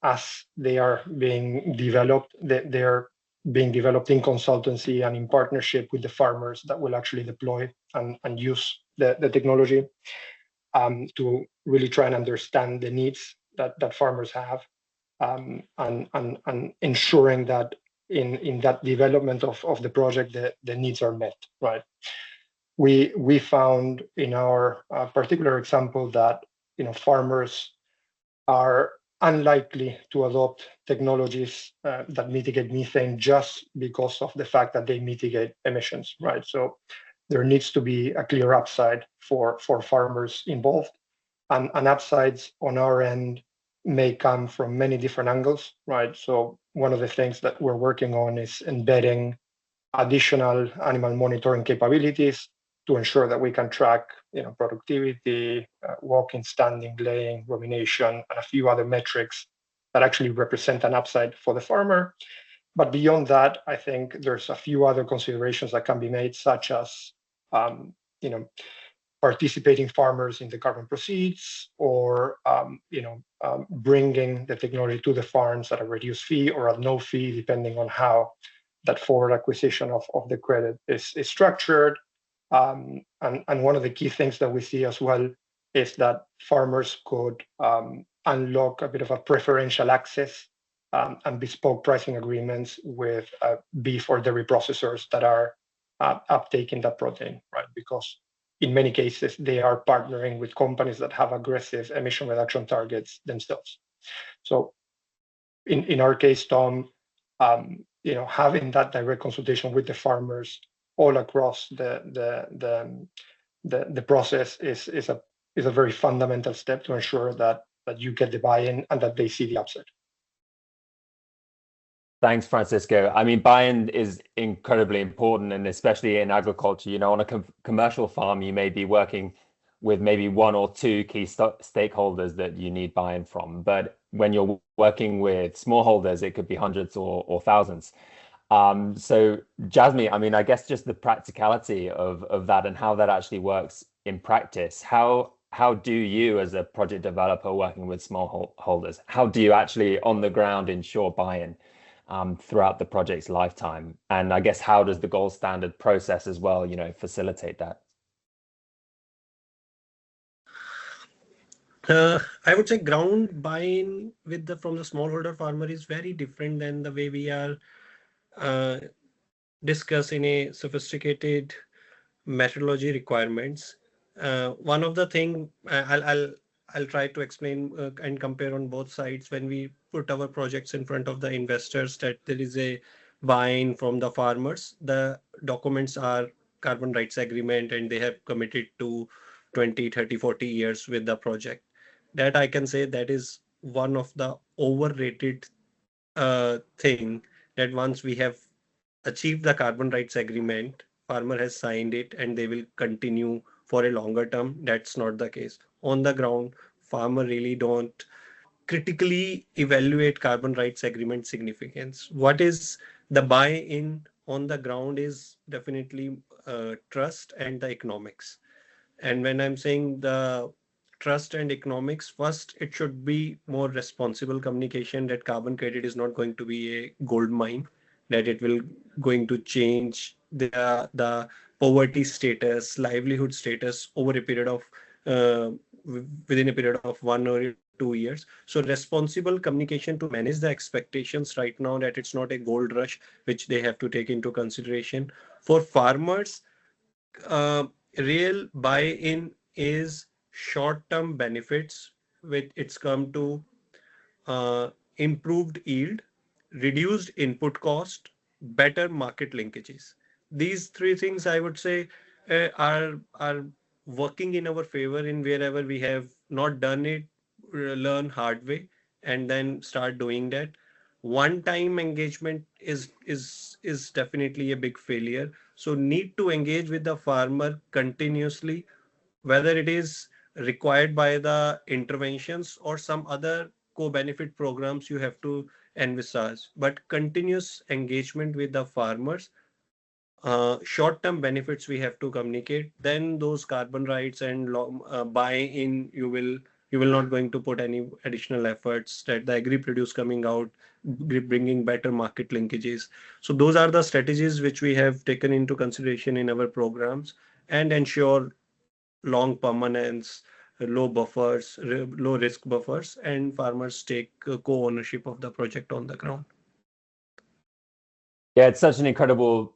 as they are being developed, they're being developed in consultancy and in partnership with the farmers that will actually deploy and use the technology, to really try and understand the needs that farmers have, and ensuring that in that development of the project, the needs are met, right? We found in our particular example that farmers are unlikely to adopt technologies that mitigate methane just because of the fact that they mitigate emissions, right? So there needs to be a clear upside for farmers involved, and upsides on our end may come from many different angles, right? So one of the things that we're working on is embedding additional animal monitoring capabilities to ensure that we can track, productivity, walking, standing, laying, rumination, and a few other metrics that actually represent an upside for the farmer. But beyond that, I think there's a few other considerations that can be made, such as, participating farmers in the carbon proceeds, or bringing the technology to the farms at a reduced fee or a no fee, depending on how that forward acquisition of the credit is structured. And one of the key things that we see as well is that farmers could unlock a bit of a preferential access and bespoke pricing agreements with beef or dairy processors that are uptaking that protein, right? Because in many cases, they are partnering with companies that have aggressive emission reduction targets themselves. So in our case, Tom, having that direct consultation with the farmers all across the process is a very fundamental step to ensure that you get the buy-in and that they see the upside. Thanks, Francisco. I mean, buy-in is incredibly important, and especially in agriculture, on a commercial farm, you may be working with maybe one or two key stakeholders that you need buy-in from. But when you're working with smallholders, it could be hundreds or thousands. So Jasmine, I mean, I guess just the practicality of that and how that actually works in practice. How do you, as a project developer working with smallholders, how do you actually on the ground ensure buy-in throughout the project's lifetime? And I guess how does the gold standard process as well, facilitate that? I would say ground buy-in from the smallholder farmer is very different than the way we are discussing a sophisticated methodology requirements. One of the thing I'll try to explain and compare on both sides. When we put our projects in front of the investors, that there is a buy-in from the farmers, the documents are carbon rights agreement, and they have committed to 20, 30, 40 years with the project. That I can say that is one of the overrated thing, that once we have achieved the carbon rights agreement, farmer has signed it and they will continue for a longer term. That's not the case. On the ground, farmer really don't critically evaluate carbon rights agreement significance. What is the buy-in on the ground is definitely trust and the economics. And when I'm saying the trust and economics, first, it should be more responsible communication that carbon credit is not going to be a gold mine, that it will going to change the poverty status, livelihood status over a period of within a period of 1 or 2 years. So responsible communication to manage the expectations right now, that it's not a gold rush, which they have to take into consideration. For farmers, real buy-in is short-term benefits, with it's come to improved yield, reduced input cost, better market linkages. These three things, I would say, are working in our favor. In wherever we have not done it, learn hard way and then start doing that. One-time engagement is definitely a big failure. So need to engage with the farmer continuously, whether it is required by the interventions or some other co-benefit programs you have to envisage. But continuous engagement with the farmers, short-term benefits we have to communicate. Then those carbon rights and buy-in, you will not going to put any additional efforts, that the agri-produce coming out, bringing better market linkages. So those are the strategies which we have taken into consideration in our programs, and ensure long permanence, low buffers, low risk buffers, and farmers take co-ownership of the project on the ground. Yeah, it's such an incredibly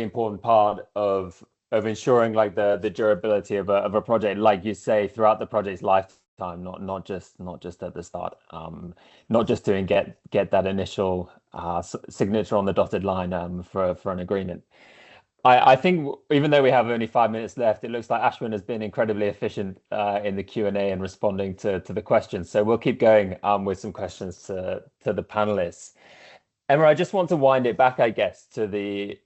important part of ensuring like the durability of a project, like you say, throughout the project's lifetime, not just at the start, not just to get that initial signature on the dotted line for an agreement. I think even though we have only 5 minutes left, it looks like Ashwin has been incredibly efficient in the Q&A and responding to the questions. So we'll keep going with some questions to the panelists. Emma, I just want to wind it back, I guess, to the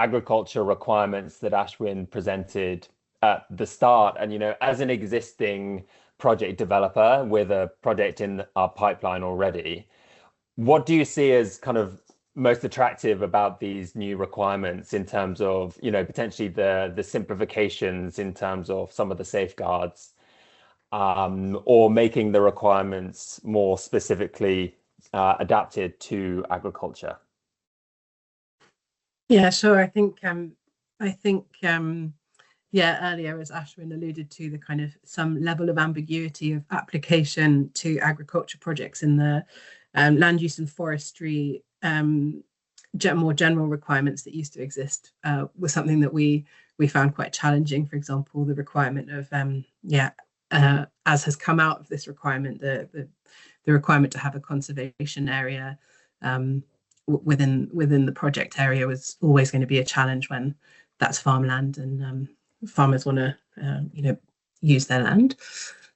agriculture requirements that Ashwin presented at the start. And, as an existing project developer with a project in our pipeline already, what do you see as kind of most attractive about these new requirements in terms of, potentially the simplifications in terms of some of the safeguards, or making the requirements more specifically adapted to agriculture? Yeah, sure. I think earlier, as Ashwin alluded to, the kind of some level of ambiguity of application to agriculture projects in the land use and forestry, more general requirements that used to exist, was something that we found quite challenging. For example, the requirement of as has come out of this requirement, the requirement to have a conservation area within the project area was always going to be a challenge when that's farmland and farmers want to use their land.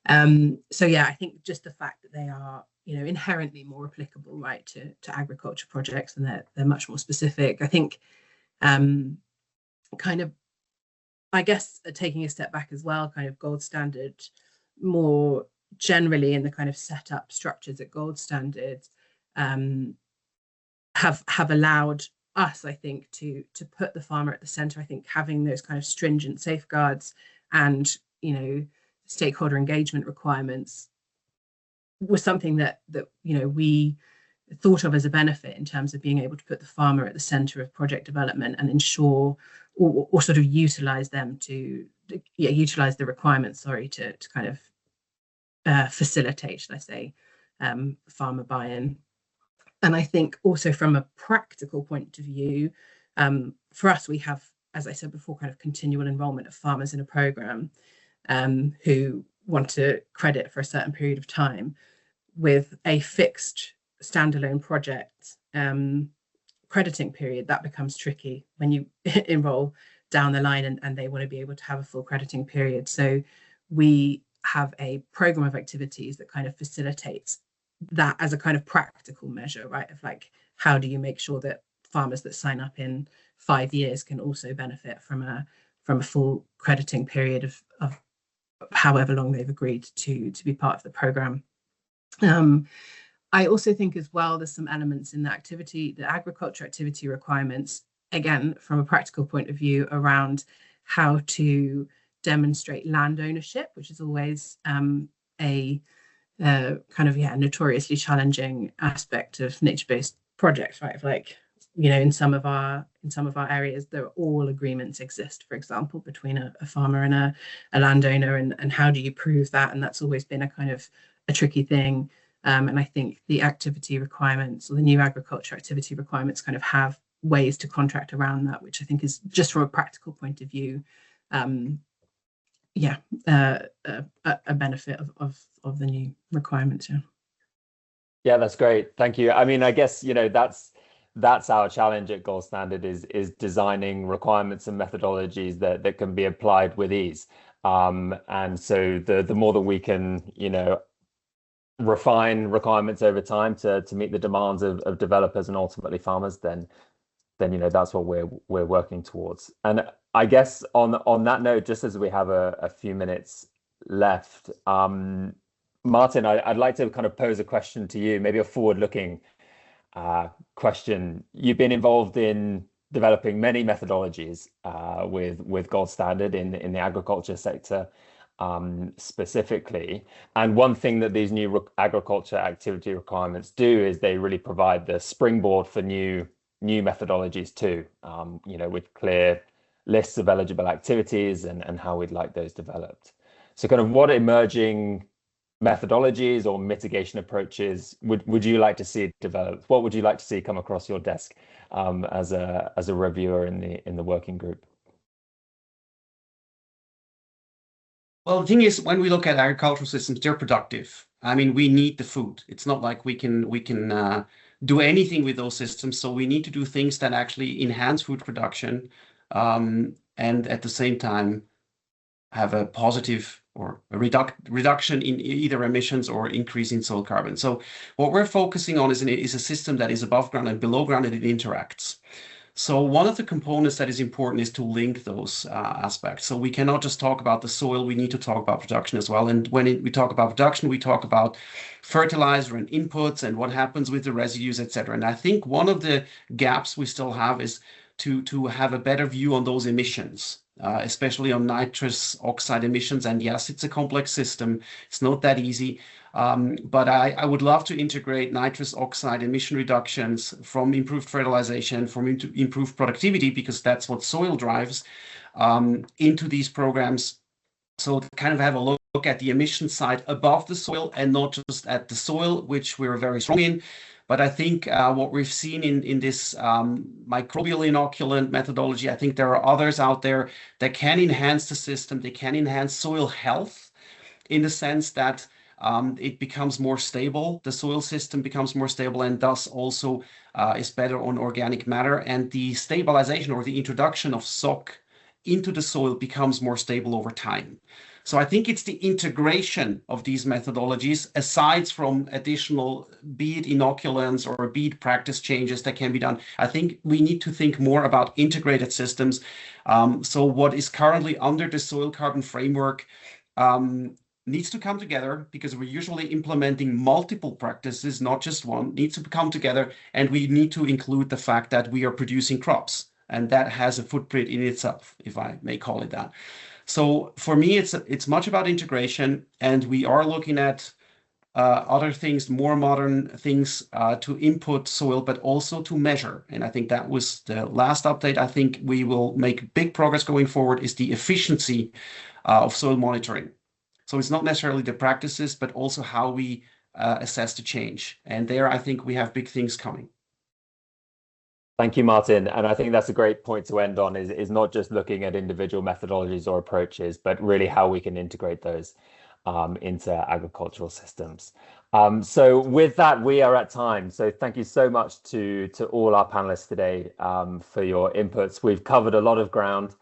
I think just the fact that they are inherently more applicable, right, to agriculture projects, and they're much more specific. I think kind of, I guess, taking a step back as well, kind of gold standard more generally in the kind of setup structures at gold standard have allowed us, I think, to put the farmer at the center. I think having those kind of stringent safeguards and stakeholder engagement requirements was something that we thought of as a benefit in terms of being able to put the farmer at the center of project development and ensure or sort of utilize them to utilize the requirements, to kind of facilitate, should I say, farmer buy-in. And I think also from a practical point of view, for us, we have, as I said before, kind of continual enrollment of farmers in a program who want to credit for a certain period of time. With a fixed standalone project crediting period, that becomes tricky when you enroll down the line and they want to be able to have a full crediting period. So we have a program of activities that kind of facilitates that as a kind of practical measure, right, of like, how do you make sure that farmers that sign up in 5 years can also benefit from a full crediting period of however long they've agreed to be part of the program. I also think as well, there's some elements in the agriculture activity requirements, again, from a practical point of view, around how to demonstrate land ownership, which is always a kind of notoriously challenging aspect of nature-based projects, right? Like, in some of our areas, there are all agreements exist, for example, between a farmer and a landowner, and how do you prove that? And that's always been a kind of a tricky thing. And I think the activity requirements, or the new agriculture activity requirements, kind of have ways to contract around that, which I think is, just from a practical point of view, a benefit of the new requirements. Yeah, that's great. Thank you. I mean, I guess, that's our challenge at Gold Standard is designing requirements and methodologies that can be applied with ease. And so the more that we can, refine requirements over time to meet the demands of developers and ultimately farmers, then that's what we're working towards. And I guess on that note, just as we have a few minutes left, Martin, I'd like to kind of pose a question to you, maybe a forward-looking question. You've been involved in developing many methodologies with Gold Standard in the agriculture sector specifically. And one thing that these new agriculture activity requirements do is they really provide the springboard for new methodologies too, with clear lists of eligible activities and how we'd like those developed. So kind of what emerging methodologies or mitigation approaches would you like to see developed? What would you like to see come across your desk as a reviewer in the working group? Well, the thing is, when we look at agricultural systems, they're productive. I mean, we need the food. It's not like we can do anything with those systems. So we need to do things that actually enhance food production, and at the same time have a positive or a reduction in either emissions or increase in soil carbon. So what we're focusing on is a system that is above ground and below ground, and it interacts. So one of the components that is important is to link those aspects. So we cannot just talk about the soil, we need to talk about production as well. And when we talk about production, we talk about fertilizer and inputs and what happens with the residues, etc. And I think one of the gaps we still have is to have a better view on those emissions, especially on nitrous oxide emissions. And yes, it's a complex system. It's not that easy. But I would love to integrate nitrous oxide emission reductions from improved fertilization, from improved productivity, because that's what soil drives, into these programs. So to kind of have a look at the emission side above the soil and not just at the soil, which we're very strong in. But I think what we've seen in this microbial inoculant methodology, I think there are others out there that can enhance the system. They can enhance soil health in the sense that it becomes more stable. The soil system becomes more stable and thus also is better on organic matter. And the stabilization or the introduction of SOC into the soil becomes more stable over time. So I think it's the integration of these methodologies, aside from additional, be it inoculants or be it practice changes that can be done. I think we need to think more about integrated systems. So what is currently under the soil carbon framework needs to come together, because we're usually implementing multiple practices, not just one, needs to come together. And we need to include the fact that we are producing crops, and that has a footprint in itself, if I may call it that. So for me, it's much about integration, and we are looking at other things, more modern things to input soil, but also to measure. And I think that was the last update. I think we will make big progress going forward is the efficiency of soil monitoring. So it's not necessarily the practices, but also how we assess the change. And there, I think we have big things coming. Thank you, Martin. And I think that's a great point to end on, is not just looking at individual methodologies or approaches, but really how we can integrate those into agricultural systems. So with that, we are at time. So thank you so much to all our panelists today for your inputs. We've covered a lot of ground.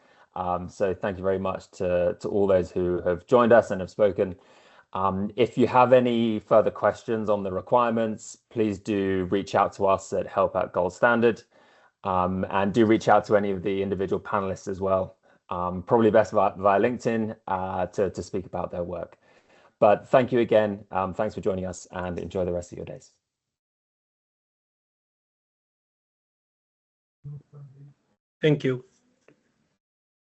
So thank you very much to all those who have joined us and have spoken. If you have any further questions on the requirements, please do reach out to us at help@goldstandard. And do reach out to any of the individual panelists as well. Probably best via LinkedIn to speak about their work. But thank you again. Thanks for joining us, and enjoy the rest of your days. Thank you.